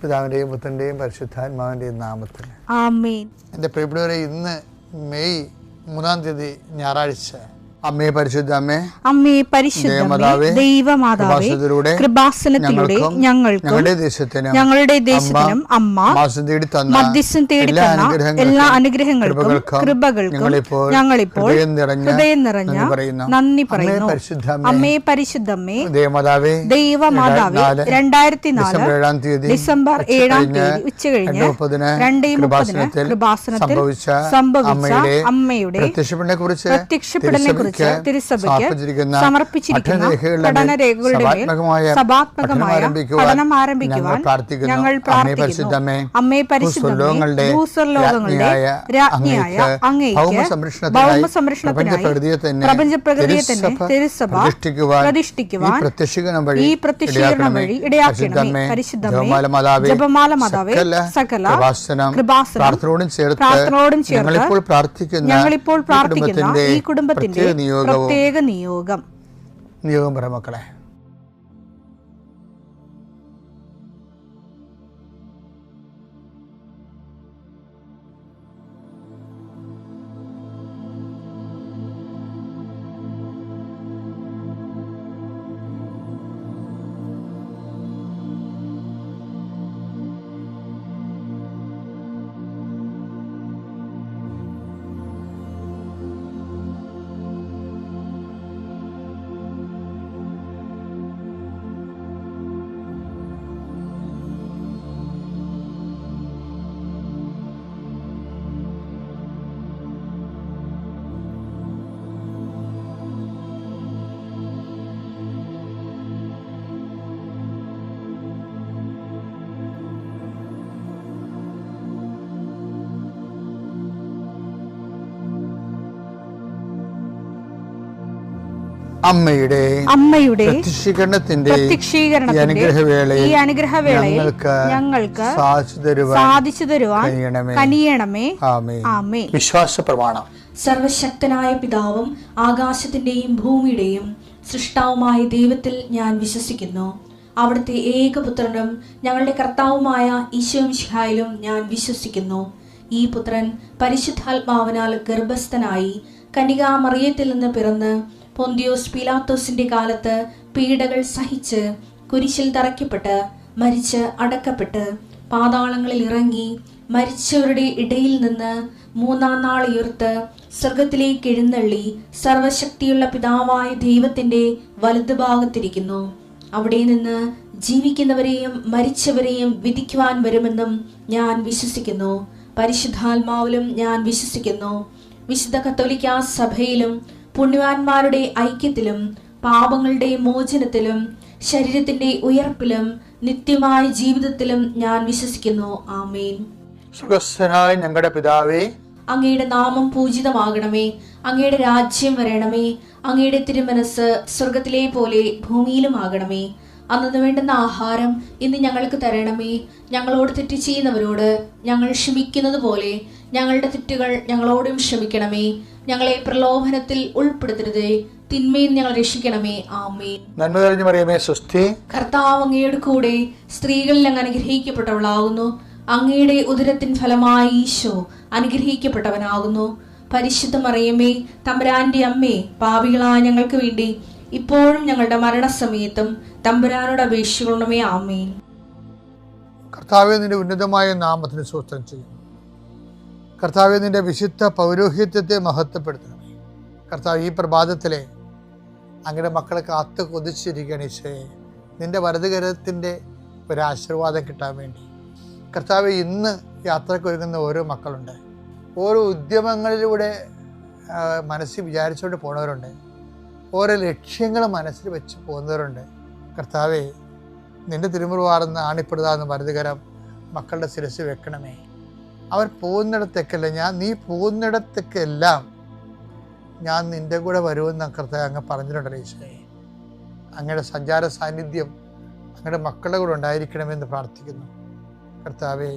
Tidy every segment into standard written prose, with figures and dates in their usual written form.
പിതാവിൻ്റെയും പുത്രൻ്റെയും പരിശുദ്ധാത്മാവിൻ്റെയും നാമത്തിൽ ആമേൻ. എൻ്റെ പ്രിയപ്പെട്ടവരെ, ഇന്ന് മെയ് 3 ഞായറാഴ്ച. അമ്മേ പരിശുദ്ധ അമ്മേ, അമ്മേ പരിശുദ്ധമേ, ദൈവമാതാവേ, കൃപാസനത്തിലൂടെ ഞങ്ങൾക്കും ഞങ്ങളുടെ ദേശത്തിനും അമ്മ മധ്യസ്ഥം തേടി തന്ന എല്ലാ അനുഗ്രഹങ്ങൾക്കും കൃപകൾക്കും ഞങ്ങളിപ്പോൾ ഹൃദയം നിറഞ്ഞ നന്ദി പറയുന്നു. അമ്മേ പരിശുദ്ധമേ, ദൈവമാതാവേ, 2004 ഡിസംബർ 7 ഉച്ചകഴിഞ്ഞ് 2:30 കൃപാസനത്തിൽ സംഭവിച്ച അമ്മയുടെ പ്രത്യക്ഷപ്പെടലിനെ കുറിച്ച് തിരുസഭയ്ക്ക് സമർപ്പിച്ചിരിക്കുന്ന പഠനരേഖകളുടെ മേൽ സഭാത്മകമായ പഠനം ആരംഭിക്കുവാൻ ഞങ്ങൾ പ്രാർത്ഥിക്കുന്നു. അമ്മേ പരിശുദ്ധമേ, ഭൂസ്വർലോകങ്ങളുടെ രാജ്ഞിയായ അങ്ങേയ്ക്ക് ഭൗമസംരക്ഷണത്തിനായി പ്രപഞ്ചപ്രകൃതിയെ തന്നെ തിരുസഭ പ്രതിഷ്ഠിക്കുവാൻ ഈ പ്രത്യക്ഷീകരണം വഴി ഇടയാക്കണമേ. പരിശുദ്ധമേ, ജപമാല മാതാവേ, സകല കൃപാസനം പ്രാർത്ഥനയോടും ചേർത്ത് ഞങ്ങളിപ്പോൾ പ്രാർത്ഥിക്കുന്ന ഈ കുടുംബത്തിന്റെ പ്രത്യേക നിയോഗം പറ മക്കളെ. അമ്മയുടെ പ്രത്യക്ഷീകരണത്തിന്റെ ഈ അനുഗ്രഹവേളയിൽ ഞങ്ങൾക്ക് സാധിച്ചു തരുവാൻ കനിയണമേ. ആമേൻ. വിശ്വാസ പ്രമാണം. സർവശക്തനായ പിതാവും ആകാശത്തിന്റെയും ഭൂമിയുടെയും സൃഷ്ടാവുമായ ദൈവത്തിൽ ഞാൻ വിശ്വസിക്കുന്നു. അവിടുത്തെ ഏകപുത്രനും ഞങ്ങളുടെ കർത്താവുമായ ഈശോ മിശിഹായിലും ഞാൻ വിശ്വസിക്കുന്നു. ഈ പുത്രൻ പരിശുദ്ധാത്മാവിനാൽ ഗർഭസ്ഥനായി കന്യകാമറിയത്തിൽ നിന്ന് പിറന്ന് പൊന്തിയോസ് പീലാത്തോസിന്റെ കാലത്ത് പീഡകൾ സഹിച്ച് കുരിശിൽ തറയ്ക്കപ്പെട്ട് മരിച്ച് അടക്കപ്പെട്ട് പാതാളങ്ങളിൽ ഇറങ്ങി മരിച്ചവരുടെ ഇടയിൽ നിന്ന് 3-ാം നാൾ ഉയർത്ത് സ്വർഗത്തിലേക്ക് എഴുന്നള്ളി സർവശക്തിയുള്ള പിതാവായ ദൈവത്തിന്റെ വലതുഭാഗത്തിരിക്കുന്നു. അവിടെ നിന്ന് ജീവിക്കുന്നവരെയും മരിച്ചവരെയും വിധിക്കുവാൻ വരുമെന്നും ഞാൻ വിശ്വസിക്കുന്നു. പരിശുദ്ധാത്മാവിലും ഞാൻ വിശ്വസിക്കുന്നു. വിശുദ്ധ കത്തോലിക്കാ സഭയിലും പുണ്യവാന്മാരുടെ ഐക്യത്തിലും പാപങ്ങളുടെ മോചനത്തിലും ശരീരത്തിന്റെ ഉയർപ്പിലും നിത്യമായ ജീവിതത്തിലും ഞാൻ വിശ്വസിക്കുന്നു. ആമേൻ. സ്വർഗ്ഗസ്ഥനായ ഞങ്ങളുടെ പിതാവേ, അങ്ങയുടെ നാമം പൂജിതമാകണമേ. അങ്ങയുടെ രാജ്യം വരണമേ. അങ്ങയുടെ തിരുമനസ് സ്വർഗത്തിലെ പോലെ ഭൂമിയിലും ആകണമേ. അന്നു വേണ്ടുന്ന ആഹാരം ഇന്ന് ഞങ്ങൾക്ക് തരണമേ. ഞങ്ങളോട് തെറ്റ് ചെയ്യുന്നവരോട് ഞങ്ങൾ ക്ഷമിക്കുന്നത് പോലെ ഞങ്ങളുടെ തെറ്റുകൾ ഞങ്ങളോടും ക്ഷമിക്കണമേ. ഞങ്ങളെ പ്രലോഭനത്തിൽ ഉൾപ്പെടുത്തരുതേ, തിന്മയിൽ ഞങ്ങൾ രക്ഷിക്കണമേ. ആമേൻ. നന്മ നിറഞ്ഞ മറിയമേ, സ്വസ്തി. കർത്താവ് അങ്ങയുടെ കൂടെ സ്ത്രീകളിൽ അങ്ങ് അനുഗ്രഹിക്കപ്പെട്ടവളാകുന്നു. അങ്ങയുടെ ഉദരത്തിൻ ഫലമായി ഈശോ അനുഗ്രഹിക്കപ്പെട്ടവനാകുന്നു. പരിശുദ്ധ മറിയമേ, തമ്പുരാന്റെ അമ്മേ, പാപികളായ ഞങ്ങൾക്ക് വേണ്ടി ഇപ്പോഴും ഞങ്ങളുടെ മരണസമയത്തും തമ്പുരാനോട് അപേക്ഷിക്കണമേ. ആമേൻ. കർത്താവേ, നിന്റെ ഉന്നതമായ നാമത്തിന് സ്തോത്രം ചെയ്യുന്നു. കർത്താവേ, നിന്റെ വിശുദ്ധ പൗരോഹിത്യത്തെ മഹത്വപ്പെടുത്തണമേ. കർത്താവ്, ഈ പ്രഭാതത്തിലെ അങ്ങയുടെ മക്കളെ കാത്തു കൊതിച്ചിരിക്കുകയാണ് ഈശോയെ. നിന്റെ വലതുകരത്തിൻ്റെ ഒരാശീർവാദം കിട്ടാൻ വേണ്ടി. കർത്താവേ, ഇന്ന് യാത്രക്കൊരുങ്ങുന്ന ഓരോ മക്കളുണ്ട്. ഓരോ ഉദ്യമങ്ങളിലൂടെ മനസ്സിൽ വിചാരിച്ചുകൊണ്ട് പോണവരുണ്ട്. ഓരോ ലക്ഷ്യങ്ങൾ മനസ്സിൽ വെച്ച് പോകുന്നവരുണ്ട്. കർത്താവേ, നിന്റെ തിരുമുറുവാർന്ന് ആണിപ്പെടുതാന്ന് വലതുകരം മക്കളുടെ ശിരസ് വെക്കണമേ. അവർ പോകുന്നിടത്തേക്കല്ല, നീ പോകുന്നിടത്തേക്കെല്ലാം ഞാൻ നിൻ്റെ കൂടെ വരുമെന്ന് കർത്താവ് അങ്ങ് പറഞ്ഞിട്ടുണ്ടല്ലോ ഈശോയെ. അങ്ങയുടെ സഞ്ചാര സാന്നിധ്യം അങ്ങയുടെ മക്കളുടെ കൂടെ ഉണ്ടായിരിക്കണമെന്ന് പ്രാർത്ഥിക്കുന്നു. കർത്താവേ,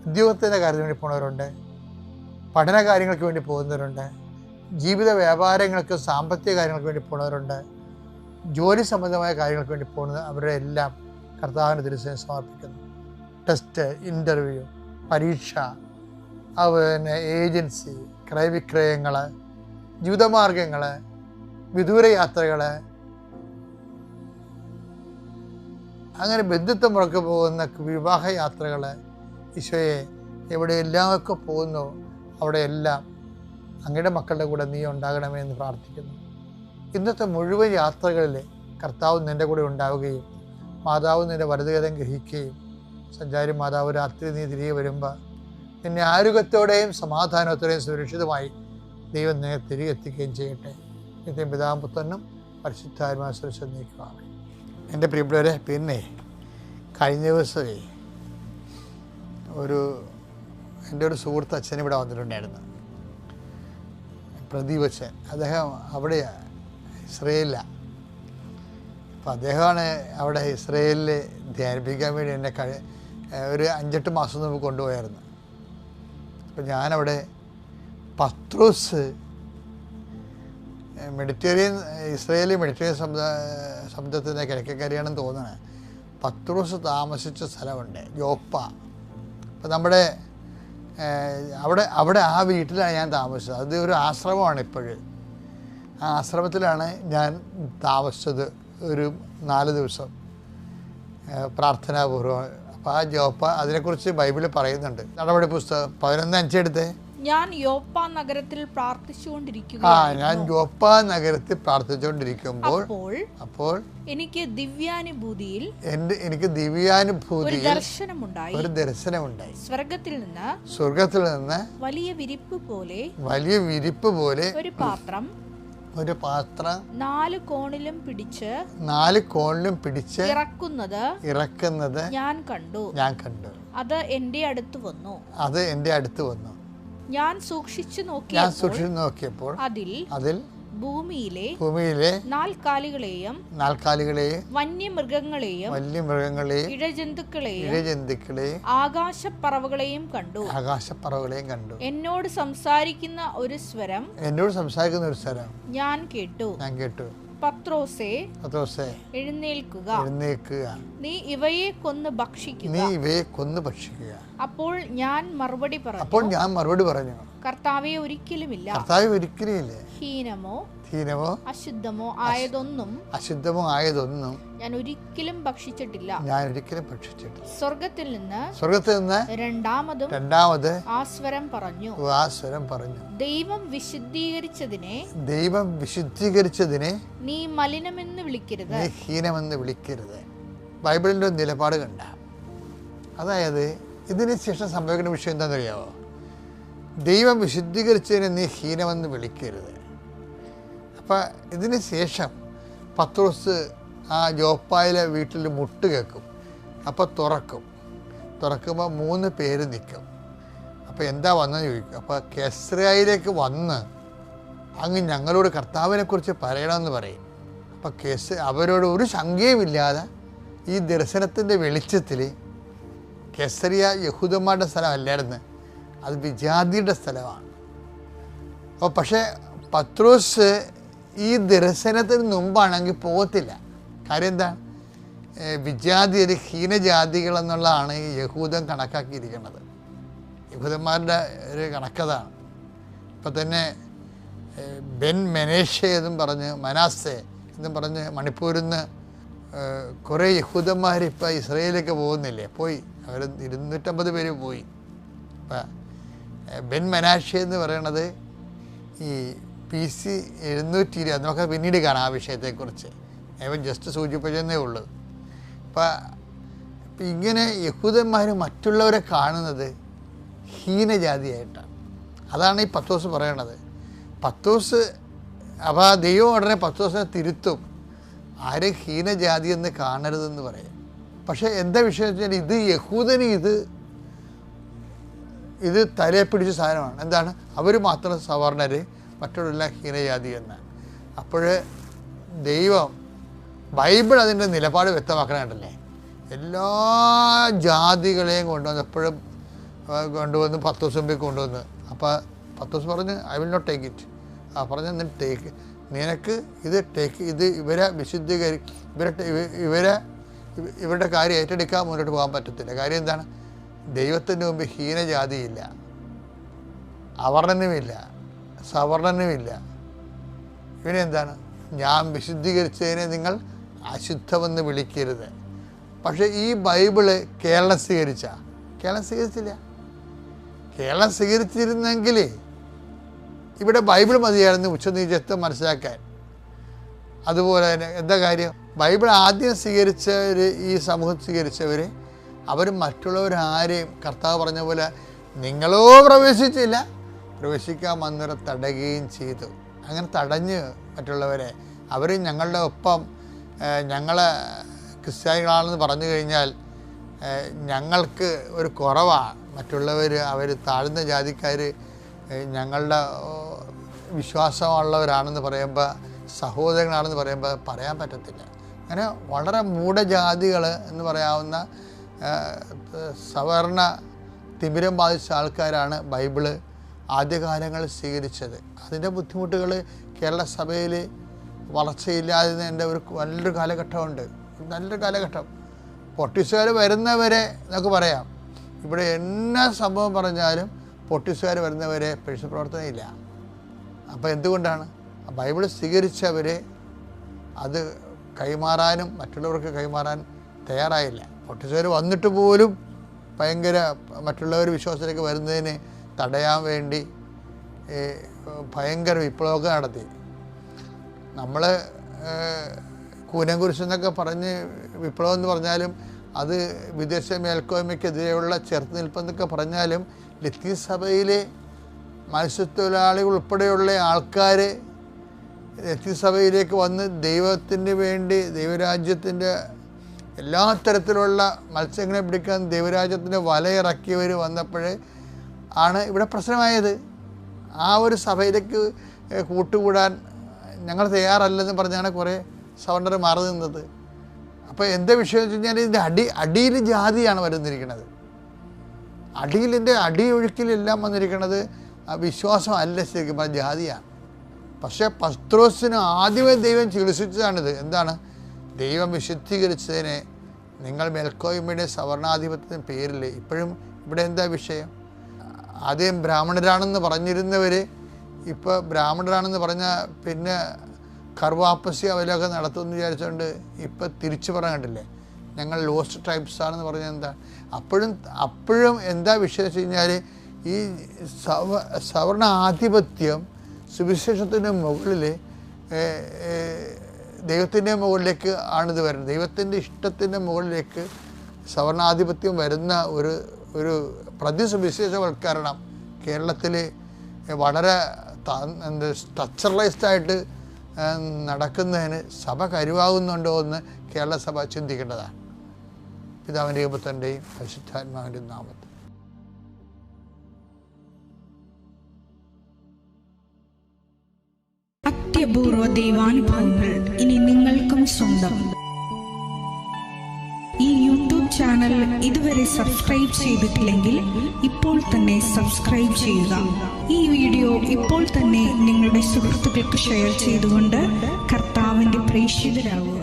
ഉദ്യോഗത്തിൻ്റെ കാര്യത്തിന് വേണ്ടി പോകുന്നവരുണ്ട്, പഠന കാര്യങ്ങൾക്ക് വേണ്ടി പോകുന്നവരുണ്ട്, ജീവിത വ്യാപാരങ്ങൾക്ക് സാമ്പത്തിക കാര്യങ്ങൾക്ക് വേണ്ടി പോകുന്നവരുണ്ട്, ജോലി സംബന്ധമായ കാര്യങ്ങൾക്ക് വേണ്ടി പോകുന്നത് അവരുടെ എല്ലാം കർത്താവിൻ്റെ തിരുസേന സമർപ്പിക്കുന്നു. ടെസ്റ്റ്, ഇൻ്റർവ്യൂ, പരീക്ഷ, അതുപോലെ ഏജൻസി, ക്രയവിക്രയങ്ങൾ, ജീവിതമാർഗങ്ങൾ, വിദൂര യാത്രകൾ, അങ്ങനെ ബന്ധുത്വം മുറക്ക് പോകുന്ന വിവാഹയാത്രകൾ, ഈശോയെ എവിടെയെല്ലാമൊക്കെ പോകുന്നു അവിടെയെല്ലാം അങ്ങയുടെ മക്കളുടെ കൂടെ നീ ഉണ്ടാകണമേ എന്ന് പ്രാർത്ഥിക്കുന്നു. ഇന്നത്തെ മുഴുവൻ യാത്രകളിൽ കർത്താവ് നിൻ്റെ കൂടെ ഉണ്ടാവുകയും മാതാവ് നിൻ്റെ വലതുകരം ഗ്രഹിക്കുകയും സഞ്ചാരി മാതാവ് രാത്രി നീ തിരികെ വരുമ്പോൾ നിന്നെ ആരോഗ്യത്തോടെയും സമാധാനത്തോടെയും സുരക്ഷിതമായി ദൈവം നിന്നെ തിരികെ എത്തിക്കുകയും ചെയ്യട്ടെ. നിത്യം പിതാവും പുത്രനും പരിശുദ്ധാത്മാവും സുരക്ഷിത നീക്കുവാണ്. എൻ്റെ പ്രിയപ്പെട്ടവരെ, പിന്നെ കഴിഞ്ഞ ദിവസമേ എൻ്റെ ഒരു സുഹൃത്ത് അച്ഛൻ ഇവിടെ വന്നിട്ടുണ്ടായിരുന്നു, പ്രദീപ് അച്ഛൻ. അദ്ദേഹം അവിടെയാണ്, ഇസ്രയേലിലാണ്. അപ്പം അദ്ദേഹമാണ് അവിടെ ഇസ്രയേലിൽ ധ്യാനിപ്പിക്കാൻ വേണ്ടി എന്നെ ഒരു 5-8 മാസം മുമ്പ് കൊണ്ടുപോയായിരുന്നു. അപ്പം ഞാനവിടെ പത്രോസ് ഇസ്രയേലി മെഡിറ്ററേനിയൻ സമുദ്രത്തിൻ്റെ കിഴക്കേക്കരയാണെന്ന് തോന്നുന്നത്. പത്രോസ് താമസിച്ച സ്ഥലമുണ്ട്, യോപ്പ. അപ്പം നമ്മുടെ അവിടെ ആ വീട്ടിലാണ് ഞാൻ താമസിച്ചത്. അത് ഒരു ആശ്രമമാണ് ഇപ്പോഴും. ആ ആശ്രമത്തിലാണ് ഞാൻ താമസിച്ചത് ഒരു 4 ദിവസം പ്രാർത്ഥനാപൂർവ്വം. അപ്പോൾ ആ യോപ്പ, അതിനെക്കുറിച്ച് ബൈബിളിൽ പറയുന്നുണ്ട്. നടപടി പുസ്തകം 11:5 എടുത്തേ. ഞാൻ യോപ്പ നഗരത്തിൽ പ്രാർത്ഥിച്ചുകൊണ്ടിരിക്കുമ്പോൾ അപ്പോൾ എനിക്ക് ദിവ്യാനുഭൂതിയിൽ ഒരു ദർശനമുണ്ടായി. സ്വർഗത്തിൽ നിന്ന് വലിയ വിരിപ്പ് പോലെ ഒരു പാത്രം 4 കോണിലും പിടിച്ച് ഇറക്കുന്നത് ഞാൻ കണ്ടു. അത് എന്റെ അടുത്ത് വന്നു. ഞാൻ സൂക്ഷിച്ചു നോക്കിയപ്പോൾ അതിൽ ഭൂമിയിലെ 4 കാലികളെയും വന്യമൃഗങ്ങളെയും ഇഴജന്തുക്കളെയും ആകാശപ്പറവകളെയും കണ്ടു. എന്നോട് സംസാരിക്കുന്ന ഒരു സ്വരം ഞാൻ കേട്ടു. പത്രോസേ, എഴുന്നേൽക്കുക. നീ ഇവയെ കൊന്ന് ഭക്ഷിക്കുക. അപ്പോൾ ഞാൻ മറുപടി പറഞ്ഞു, കർത്താവേ, ഒരിക്കലുമില്ല. ഹീനമോ അശുദ്ധമോ ആയതൊന്നും ഞാൻ ഒരിക്കലും ഭക്ഷിച്ചിട്ടില്ല. സ്വർഗത്തിൽ നിന്ന് രണ്ടാമത് ആ സ്വരം പറഞ്ഞു, ദൈവം വിശുദ്ധീകരിച്ചതിനെ നീ മലിനമെന്ന് വിളിക്കരുത്, ഹീനമെന്ന് വിളിക്കരുത്. ബൈബിളിൻ്റെ നിലപാട് കണ്ട. അതായത് ഇതിന് ശേഷം സംഭവിക്കുന്ന വിഷയം എന്താണെന്നറിയാമോ? ദൈവം വിശുദ്ധീകരിച്ചതിനെ നീ ഹീനമെന്ന് വിളിക്കരുത്. അപ്പം ഇതിന് ശേഷം പത്രോസ് ആ യോപ്പായിലെ വീട്ടിൽ മുട്ട് കേൾക്കും. അപ്പോൾ തുറക്കുമ്പോൾ 3 പേര് നിൽക്കും. അപ്പോൾ എന്താ വന്നെന്ന് ചോദിക്കും. അപ്പോൾ കെസ്രയിലേക്ക് വന്ന് അങ്ങ് ഞങ്ങളോട് കർത്താവിനെക്കുറിച്ച് പറയണമെന്ന് പറയും. അപ്പോൾ അവരോട് ഒരു ശങ്കയുമില്ലാതെ ഈ ദർശനത്തിൻ്റെ വെളിച്ചത്തിൽ, കെസറിയ യഹൂദന്മാരുടെ സ്ഥലമല്ലായിരുന്നു, അത് വിജാതിയുടെ സ്ഥലമാണ്. അപ്പോൾ പക്ഷേ പത്രോസ് ഈ ദർശനത്തിന് മുമ്പാണെങ്കിൽ പോകത്തില്ല. കാര്യം എന്താണ്? വിജാതിയർ, ഹീനജാതികളെന്നുള്ളതാണ് ഈ യഹൂദൻ കണക്കാക്കിയിരിക്കുന്നത്. യഹൂദന്മാരുടെ ഒരു കണക്കതാണ്. ഇപ്പം തന്നെ ബെൻ മെനേഷെ എന്നും പറഞ്ഞ്, മനാസെ എന്നും പറഞ്ഞ് മണിപ്പൂരിൽ നിന്ന് കുറേ യഹൂദന്മാർ ഇപ്പം ഇസ്രയേലിലേക്ക് പോകുന്നില്ലേ? പോയി. അവർ 250 പേര് പോയി. ഇപ്പം ബെൻ മെനാഷെ എന്ന് പറയണത് ഈ BC 720, നമുക്ക് പിന്നീട് കാണാം ആ വിഷയത്തെക്കുറിച്ച്. ഞാൻ ജസ്റ്റ് സൂചിപ്പിച്ചതേ ഉള്ളൂ. അപ്പം ഇങ്ങനെ യഹൂദന്മാർ മറ്റുള്ളവരെ കാണുന്നത് ഹീനജാതിയായിട്ടാണ്. അതാണ് ഈ പത്രോസ് പറയണത്. അപ്പോൾ ദൈവം ഉടനെ പത്രോസിനെ തിരുത്തും. ആരും ഹീനജാതി എന്ന് കാണരുതെന്ന് പറയും. പക്ഷേ എന്താ വിഷയം വെച്ചാൽ ഇത് യഹൂദന് ഇത് തലയെ പിടിച്ച സാധനമാണ്. എന്താണ്? അവർ മാത്രം സവർണർ, മറ്റുള്ളവരെല്ലാം ഹീനജാതി എന്ന്. അപ്പോൾ ദൈവം, ബൈബിൾ അതിൻ്റെ നിലപാട് വ്യക്തമാക്കണമല്ലേ. എല്ലാ ജാതികളെയും കൊണ്ടുവന്ന് പത്രോസ് മുമ്പിൽ കൊണ്ടുവന്ന്. അപ്പോൾ പത്രോസ് പറഞ്ഞ്, I will not take it. പറഞ്ഞ നിനക്ക് ഇത് ഇവരെ ഇവരുടെ കാര്യം ഏറ്റെടുക്കാൻ മുന്നോട്ട് പോകാൻ പറ്റത്തില്ല. കാര്യം എന്താണ്? ദൈവത്തിൻ്റെ മുമ്പ് ഹീനജാതിയില്ല, അവർണനുമില്ല, സവർണനുമില്ല. ഇവനെന്താണ്? ഞാൻ വിശുദ്ധീകരിച്ചതിനെ നിങ്ങൾ അശുദ്ധമെന്ന് വിളിക്കരുത്. പക്ഷേ ഈ ബൈബിള് കേരളം സ്വീകരിച്ചില്ല. കേരളം സ്വീകരിച്ചിരുന്നെങ്കിൽ ഇവിടെ ബൈബിൾ മതിയായിരുന്നു ഉച്ചനീചത്വം മനസ്സിലാക്കാൻ. അതുപോലെ തന്നെ എന്താ കാര്യം? ബൈബിൾ ആദ്യം സ്വീകരിച്ചവർ, ഈ സമൂഹം സ്വീകരിച്ചവർ, അവർ മറ്റുള്ളവരാരെയും കർത്താവ് പറഞ്ഞ പോലെ നിങ്ങളോ പ്രവേശിച്ചില്ല, പ്രവേശിക്കാൻ വന്നവരെ തടയുകയും ചെയ്തു. അങ്ങനെ തടഞ്ഞ് മറ്റുള്ളവരെ, അവർ ഞങ്ങളുടെ ഒപ്പം ഞങ്ങൾ ക്രിസ്ത്യാനികളാണെന്ന് പറഞ്ഞു കഴിഞ്ഞാൽ ഞങ്ങൾക്ക് ഒരു കുറവാണ്. മറ്റുള്ളവർ, അവർ താഴ്ന്ന ജാതിക്കാർ ഞങ്ങളുടെ വിശ്വാസമുള്ളവരാണെന്ന് പറയുമ്പോൾ, സഹോദരങ്ങളാണെന്ന് പറയുമ്പോൾ പറയാൻ പറ്റത്തില്ല. അങ്ങനെ വളരെ മൂഢജാതികൾ എന്ന് പറയാവുന്ന സവർണ തിമിരം ബാധിച്ച ആൾക്കാരാണ് ബൈബിള് ആദ്യകാലങ്ങളിൽ സ്വീകരിച്ചത്. അതിൻ്റെ ബുദ്ധിമുട്ടുകൾ കേരള സഭയിൽ വളർച്ചയില്ലാതിൻ്റെ ഒരു നല്ലൊരു കാലഘട്ടമുണ്ട്. നല്ലൊരു കാലഘട്ടം. പൊട്ടിസുകാർ വരുന്നവരെ നമുക്ക് പറയാം, ഇവിടെ എന്നാ സംഭവം പറഞ്ഞാലും പൊട്ടിസുകാർ വരുന്നവരെ പരിശുദ്ധ പ്രവർത്തനമില്ല. അപ്പോൾ എന്തുകൊണ്ടാണ്? ബൈബിൾ സ്വീകരിച്ചവരെ അത് കൈമാറാനും മറ്റുള്ളവർക്ക് കൈമാറാൻ തയ്യാറായില്ല. പൊട്ടിസുകാർ വന്നിട്ട് പോലും ഭയങ്കര മറ്റുള്ളവർ വിശ്വാസത്തിലേക്ക് വരുന്നതിന് തടയാൻ വേണ്ടി ഭയങ്കര വിപ്ലവമൊക്കെ നടത്തി. നമ്മൾ കൂനംകുരിശെന്നൊക്കെ പറഞ്ഞ് വിപ്ലവം എന്ന് പറഞ്ഞാലും അത് വിദേശ മേൽക്കോയ്മയ്ക്കെതിരെയുള്ള ചെറുത്തുനിൽപ്പെന്നൊക്കെ പറഞ്ഞാലും ലത്തീൻ സഭയിലെ മത്സ്യത്തൊഴിലാളികൾ ഉൾപ്പെടെയുള്ള ആൾക്കാർ ലത്തീൻ സഭയിലേക്ക് വന്ന് ദൈവത്തിന് വേണ്ടി, ദൈവരാജ്യത്തിൻ്റെ എല്ലാ തരത്തിലുള്ള മത്സ്യങ്ങളെ പിടിക്കാൻ ദൈവരാജ്യത്തിൻ്റെ വലയിറക്കിയവർ വന്നപ്പോൾ ആണ് ഇവിടെ പ്രശ്നമായത്. ആ ഒരു സഭയിലേക്ക് കൂട്ടുകൂടാൻ ഞങ്ങൾ തയ്യാറല്ലെന്ന് പറഞ്ഞാണ് കുറേ സവർണർ മാറി നിന്നത്. അപ്പോൾ എന്താ വിഷയം എന്ന് വെച്ച് കഴിഞ്ഞാൽ ഇതിൻ്റെ അടിയിൽ ജാതിയാണ് വരുന്നിരിക്കുന്നത്. അടിയിലിൻ്റെ അടിയൊഴുക്കിലെല്ലാം വന്നിരിക്കുന്നത് വിശ്വാസമല്ല, ശരിക്കും പറഞ്ഞ ജാതിയാണ്. പക്ഷേ പത്രോസിന് ആദ്യമേ ദൈവം ചികിത്സിച്ചതാണിത്. എന്താണ്? ദൈവം വിശുദ്ധീകരിച്ചതിനെ നിങ്ങൾ മേൽക്കോയ്മയുടെ സവർണാധിപത്യത്തിൻ്റെ പേരിൽ ഇപ്പോഴും ഇവിടെ എന്താ വിഷയം? ആദ്യം ബ്രാഹ്മണരാണെന്ന് പറഞ്ഞിരുന്നവർ ഇപ്പോൾ ബ്രാഹ്മണരാണെന്ന് പറഞ്ഞാൽ പിന്നെ കർവാപ്പസി അവലൊക്കെ നടത്തുമെന്ന് വിചാരിച്ചുകൊണ്ട് ഇപ്പം തിരിച്ചു പറയാൻ കണ്ടില്ലേ, ഞങ്ങൾ ലോസ്റ്റ് ട്രൈബ്സ് ആണെന്ന് പറഞ്ഞാൽ എന്താ? അപ്പോഴും എന്താ വിഷയം വെച്ച് കഴിഞ്ഞാൽ ഈ സവർണ ആധിപത്യം സുവിശേഷത്തിൻ്റെ മുകളിൽ ദൈവത്തിൻ്റെ മുകളിലേക്ക് ആണിത് വരുന്നത്. ദൈവത്തിൻ്റെ ഇഷ്ടത്തിൻ്റെ മുകളിലേക്ക് സവർണാധിപത്യം വരുന്ന ഒരു പ്രതിസുവിശേഷവൽക്കരണം കേരളത്തിൽ വളരെ സ്ട്രക്ചറലൈസ്ഡായിട്ട് നടക്കുന്നതിന് സഭ കരുവാകുന്നുണ്ടോ എന്ന് കേരള സഭ ചിന്തിക്കേണ്ടതാണ്. പിതാവിൻ്റെയും പുത്രൻ്റെയും പരിശുദ്ധാത്മാവിൻ്റെയും നാമത്തിൽ. അത്യപൂർവ ദൈവാനുഭവങ്ങൾ ഇനി നിങ്ങൾക്കും സ്വന്തം. ഈ യൂട്യൂബ് ചാനൽ ഇതുവരെ സബ്സ്ക്രൈബ് ചെയ്തിട്ടില്ലെങ്കിൽ ഇപ്പോൾ തന്നെ സബ്സ്ക്രൈബ് ചെയ്യുക. ഈ വീഡിയോ ഇപ്പോൾ തന്നെ നിങ്ങളുടെ സുഹൃത്തുക്കൾക്ക് ഷെയർ ചെയ്തുകൊണ്ട് കർത്താവിൻ്റെ പ്രേക്ഷിതരാകുക.